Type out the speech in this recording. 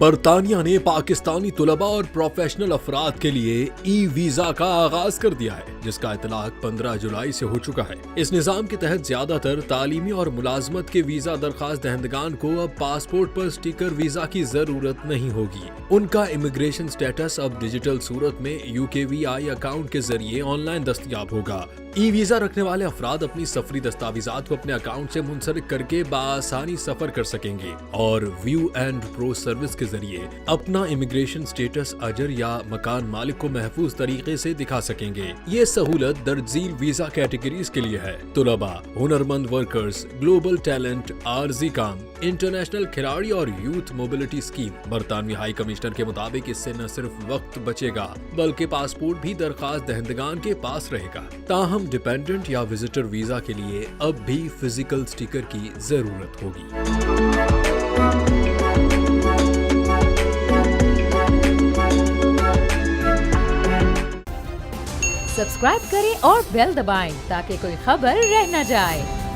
برطانیہ نے پاکستانی طلباء اور پروفیشنل افراد کے لیے ای ویزا کا آغاز کر دیا ہے، جس کا اطلاق 15 جولائی سے ہو چکا ہے۔ اس نظام کے تحت زیادہ تر تعلیمی اور ملازمت کے ویزا درخواست دہندگان کو اب پاسپورٹ پر سٹیکر ویزا کی ضرورت نہیں ہوگی۔ ان کا امیگریشن سٹیٹس اب ڈیجیٹل صورت میں UKVI اکاؤنٹ کے ذریعے آن لائن دستیاب ہوگا۔ ای ویزا رکھنے والے افراد اپنی سفری دستاویزات کو اپنے اکاؤنٹ سے منسلک کر کے بآسانی سفر کر سکیں گے اور ویو اینڈ پرو سروس کے ذریعے اپنا امیگریشن سٹیٹس اجر یا مکان مالک کو محفوظ طریقے سے دکھا سکیں گے۔ یہ سہولت درج ذیل ویزا کیٹیگریز کے لیے ہے: طلباء، ہنرمند ورکرز، گلوبل ٹیلنٹ، عارضی کام، انٹرنیشنل کھلاڑی اور یوتھ موبلٹی اسکیم۔ برطانوی ہائی کمشنر کے مطابق اس سے نہ صرف وقت بچے گا بلکہ پاسپورٹ بھی درخواست دہندگان کے پاس رہے گا۔ تاہم ڈیپینڈنٹ یا وزٹر ویزا کے لیے اب بھی فزیکل سٹیکر کی ضرورت ہوگی۔ سبسکرائب کریں اور بیل دبائیں تاکہ کوئی خبر رہ نہ جائے۔